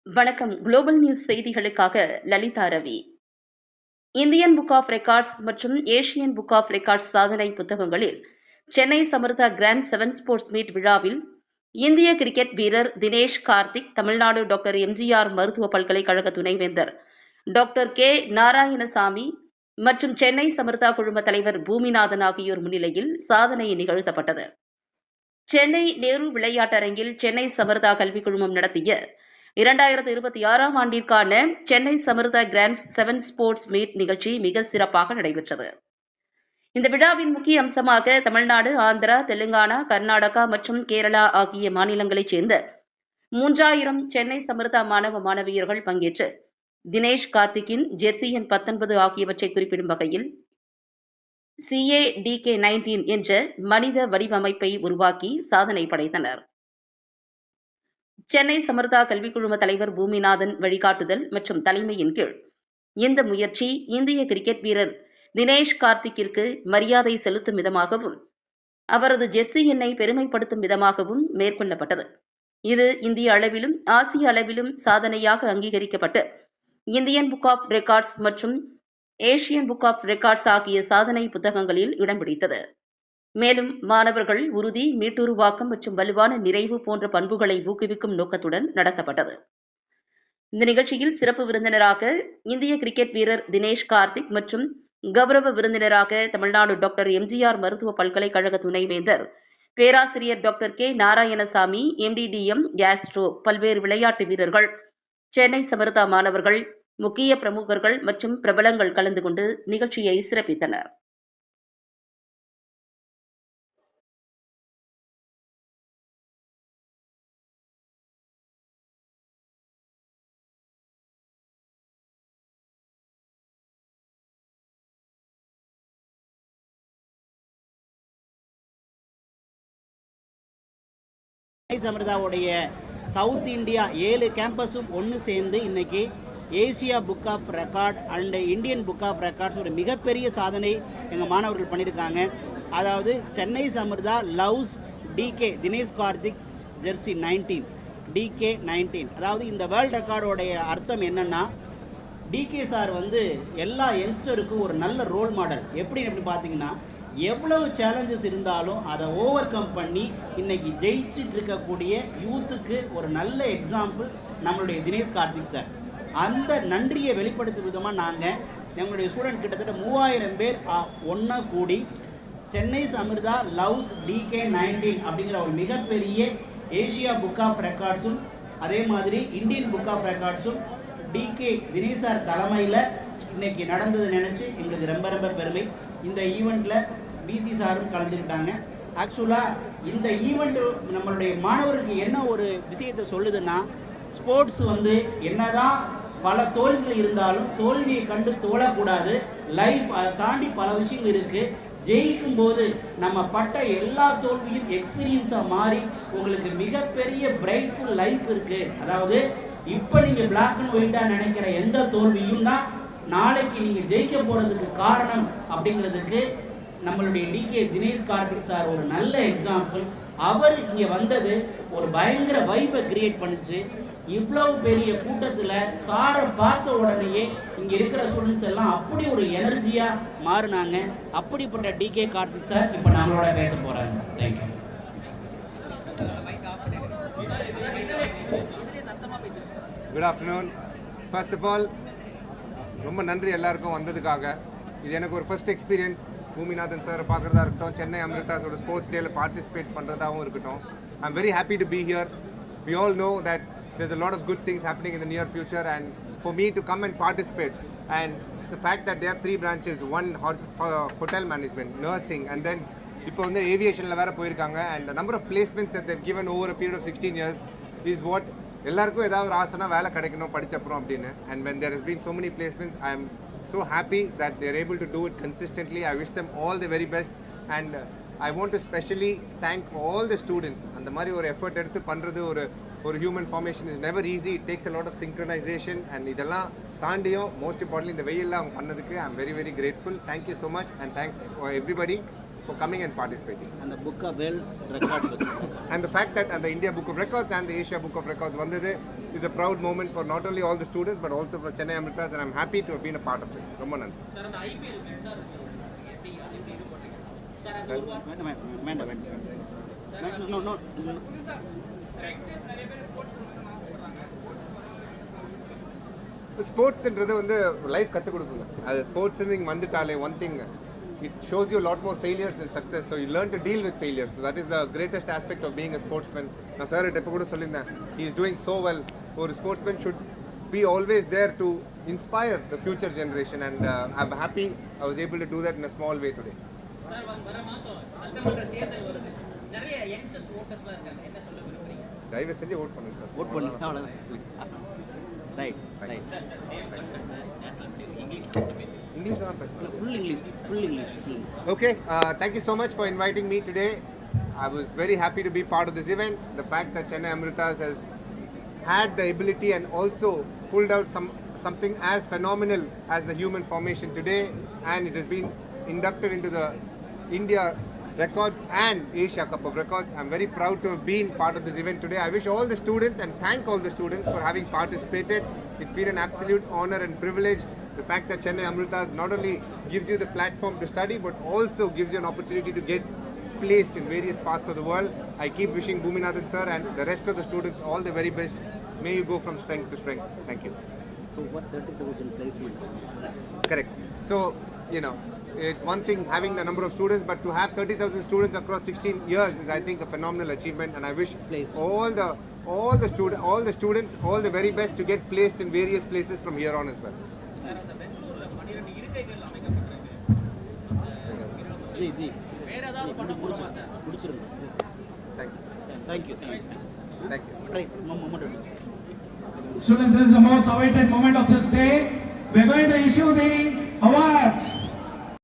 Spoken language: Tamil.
வணக்கம். குளோபல் நியூஸ் செய்திகளுக்காக Lalitha Ravi. Indian book of records மற்றும் ஏசியன் புக் ஆஃப் ரெக்கார்ட்ஸ் சாதனை புத்தகங்களில் Chennai Samartha grand 7 sports meet விழாவில் இந்திய கிரிக்கெட் வீரர் தினேஷ் கார்த்திக், தமிழ்நாடு டாக்டர் எம்ஜிஆர் மருத்துவ பல்கலைக்கழக துணைவேந்தர் டாக்டர் கே நாராயணசாமி மற்றும் சென்னை சமர்த்தா குழும தலைவர் பூமிநாதன் ஆகியோர் முன்னிலையில் சாதனை நிகழ்த்தப்பட்டது. சென்னை நேரு விளையாட்டரங்கில் சென்னை சமர்த்தா கல்விக் குழுமம் நடத்திய 2026ஆம் ஆண்டிற்கான Chennai Samartha grand 7 sports meet நிகழ்ச்சி மிக சிறப்பாக நடைபெற்றது. இந்த விழாவின் முக்கிய அம்சமாக தமிழ்நாடு, ஆந்திரா, தெலுங்கானா, கர்நாடகா மற்றும் கேரளா ஆகிய மாநிலங்களைச் சேர்ந்த 3000 சென்னை சமர்த்தா மாணவ மாணவியர்கள் பங்கேற்று தினேஷ் கார்த்திக்கின் ஜெர்சி எண் 19 ஆகியவற்றை குறிப்பிடும் வகையில் CADK19 என்ற மனித வடிவமைப்பை உருவாக்கி சாதனை படைத்தனர். சென்னை சமர்த்தா கல்விக் குழும தலைவர் பூமிநாதன் வழிகாட்டுதல் மற்றும் தலைமையின் கீழ் இந்த முயற்சி இந்திய கிரிக்கெட் வீரர் தினேஷ் கார்த்திக்கிற்கு மரியாதை செலுத்தும் விதமாகவும் அவரது ஜெர்சி எண்ணை பெருமைப்படுத்தும் விதமாகவும் மேற்கொள்ளப்பட்டது. இது இந்திய அளவிலும் ஆசிய அளவிலும் சாதனையாக அங்கீகரிக்கப்பட்டு இந்தியன் புக் ஆஃப் ரெக்கார்ட்ஸ் மற்றும் ஏசியன் புக் ஆஃப் ரெக்கார்ட்ஸ் ஆகிய சாதனை புத்தகங்களில் இடம் பிடித்தது. மேலும் மாணவர்கள் உறுதி, மீட்டுருவாக்கம் மற்றும் வலுவான நிறைவு போன்ற பண்புகளை ஊக்குவிக்கும் நோக்கத்துடன் நடத்தப்பட்டது. இந்த நிகழ்ச்சியில் சிறப்பு விருந்தினராக இந்திய கிரிக்கெட் வீரர் தினேஷ் கார்த்திக் மற்றும் கௌரவ விருந்தினராக தமிழ்நாடு டாக்டர் எம்ஜிஆர் மருத்துவ பல்கலைக்கழக துணைவேந்தர் பேராசிரியர் doctor K Narayanasamy, MDDM, Castro, பல்வேறு விளையாட்டு வீரர்கள், சென்னை சமர்த்தா மாணவர்கள், முக்கிய பிரமுகர்கள் மற்றும் பிரபலங்கள் கலந்து கொண்டு நிகழ்ச்சியை சிறப்பித்தனர். சென்னை சமர்த்தாவுடைய சவுத் இந்தியா 7 கேம்பஸும் ஒன்று சேர்ந்து இன்னைக்கு Asia book of record and Indian book of records ஒரு மிகப்பெரிய சாதனை எங்கள் மாணவர்கள் பண்ணியிருக்காங்க. அதாவது Chennai Samartha loves DK Dinesh Karthik jersey 19 DK19. அதாவது இந்த வேர்ல்டு ரெக்கார்டோடைய அர்த்தம் என்னன்னா, DK சார் எல்லா யங்ஸ்டருக்கும் ஒரு நல்ல ரோல் மாடல். எப்படி பார்த்தீங்கன்னா, எவ்வளவு சேலஞ்சஸ் இருந்தாலும் அதை ஓவர் கம் பண்ணி இன்னைக்கு ஜெயிச்சுட்டு இருக்கக்கூடிய யூத்துக்கு ஒரு நல்ல எக்ஸாம்பிள் நம்மளுடைய தினேஷ் கார்த்திக் சார். அந்த நன்றியை வெளிப்படுத்தும் விதமாக நாங்கள் எங்களுடைய ஸ்டூடெண்ட் கிட்டத்தட்ட 3000 பேர் ஒன்றா கூடி சென்னை சமர்த்தா லவ்ஸ் DK19 அப்படிங்கிற ஒரு மிகப்பெரிய ஏசியா புக் ஆஃப் ரெக்கார்ட்ஸும் அதே மாதிரி இந்தியன் புக் ஆஃப் ரெக்கார்ட்ஸும் DK தினேஷ் சார் தலைமையில் இன்னைக்கு நடந்தது நினச்சி எங்களுக்கு ரொம்ப ரொம்ப பெருமை. இந்த ஈவெண்ட்டில் BC சாரும் கலந்துக்கிட்டாங்க. ஆக்சுவலாக இந்த ஈவெண்ட் நம்மளுடைய மாணவருக்கு என்ன ஒரு விஷயத்தை சொல்லுதுன்னா, ஸ்போர்ட்ஸ் என்னதான் பல தோல்விகள் இருந்தாலும் தோல்வியை கண்டு தோழக்கூடாது. லைஃப் அதை தாண்டி பல விஷயங்கள் இருக்குது. ஜெயிக்கும் போது நம்ம பட்ட எல்லா தோல்வியும் எக்ஸ்பீரியன்ஸாக மாறி உங்களுக்கு மிகப்பெரிய பிரைட்ஃபுல் லைஃப் இருக்குது. அதாவது இப்போ நீங்கள் பிளாக் அண்ட் ஒயிட்டாக நினைக்கிற எந்த தோல்வியும் தான் நாளைக்கு நீங்கள் ஜெயிக்க போகிறதுக்கு காரணம் அப்படிங்கிறதுக்கு நம்மளுடைய DK தினேஷ் கார்த்திக் சார் ஒரு நல்ல எக்ஸாம்பிள். அவர் இங்கே வந்தது ஒரு பயங்கர வைப்பை கிரியேட் பண்ணிச்சு. இவ்வளவு பெரிய கூட்டத்தில் சாரை பார்த்த உடனேயே இங்கே இருக்கிற ஸ்டூடெண்ட்ஸ் எல்லாம் அப்படி ஒரு எனர்ஜியாக மாறினாங்க. அப்படிப்பட்ட DK கார்த்திக் சார் இப்போ நம்மளோட பேச போகிறாங்க. Thank you. Good afternoon. First of all ரொம்ப நன்றி எல்லாருக்கும் வந்ததுக்காக. இது எனக்கு ஒரு ஃபர்ஸ்ட் எக்ஸ்பீரியன்ஸ். பூமிநாதன் சார் பார்க்குறதா இருக்கட்டும், சென்னை அமிர்தாஸோட ஸ்போர்ட்ஸ் டேல பார்ட்டிசிபேட் பண்ணுறதாகவும் இருக்கட்டும். I am very happy to be here. We all know that there's a lot of good things happening in the near future, and for me to come and participate, and the fact that they have 3 branches, one hotel management, nursing, and then இப்போ aviationல வேற போயிருக்காங்க, and the number of placements that they've given over a period of 16 years is what எல்லாருக்கும் ஏதாவது ஒரு ஆசைனா வேலை கிடைக்கணும் படிச்சப்புறம் அப்படின்னு. And when there has been so many placements, I am so happy that they're able to do it consistently. I wish them all the very best, and I want to specially thank all the students. அந்த மாதிரி ஒரு எஃபர்ட் எடுத்து பண்ணுறது ஒரு human formation is never easy. It takes a lot of synchronisation, and இதெல்லாம் தாண்டியும் மோஸ்ட் இம்பார்ட்டன்ட்லி இந்த வெயிலில் அவங்க பண்ணதுக்கு I am very very grateful. Thank you so much, and thanks for everybody. for coming and participating. And the book of world records. And the fact that the India Book of Records and the Asia Book of Records vandade is a proud moment for not only all the students but also for Chennai Amritas, and I'm happy to have been a part of it. Romba nandri. No. ஸ்போர்ட்ஸ்ன்றது வந்து லைஃப் கற்றுக் கொடுக்குங்க. அது ஸ்போர்ட்ஸ் நீங்கள் வந்துட்டாலே one thing, it shows you lot more failures and success. So you learn to deal with failures. So that is the greatest aspect of being a sportsman. நான் சார் இப்போ கூட சொல்லியிருந்தேன், he is doing so well. ஒரு sportsman should be always there to inspire the future generation, and I'm happy I was able to do that in a small way today. Sir, வர மாசம் சட்டமன்ற தேர்தல் வருது. நிறைய யங்ஸ்டர்ஸ் ஓட்டர்ஸ்லாம் இருக்காங்க. என்ன சொல்ல விரும்புறீங்க? தயவு செஞ்சு ஓட் பண்ணுங்க சார். ஓட் பண்ணி அவ்வளவுதான். ரைட். இங்கிலீஷ் தான் பேசுறேன். Full English. Okay, thank you so much for inviting me today. I was very happy to be part of this event. The fact that Chennai Amritas has had the ability and also pulled out something as phenomenal as the human formation today, and it has been inducted into the India Records and Asia Cup of Records. I'm very proud to have been part of this event today. I wish all the students and thank all the students for having participated. It's been an absolute honor and privilege. The fact that Chennai Amritas not only gives you the platform to study but also gives you an opportunity to get placed in various parts of the world. I keep wishing Bhuminathan sir and the rest of the students all the very best. May you go from strength to strength. Thank you. So what 30,000 placement? Correct. So, you know, it's one thing having the number of students, but to have 30,000 students across 16 years is, I think, a phenomenal achievement. And I wish all the students all the very best to get placed in various places from here on as well. Sir, அந்த பெங்களூர்ல 12 இருக்கைகள் அமைக்கப்பட்டிருக்கு. ஜி வேற ஏதாவது பண்ண முடியுமா சார்? முடிச்சிருங்க. Thank you. Thank you. Thank you. Right. Moment. Students, this is the most awaited moment of this day. We are going to issue the awards.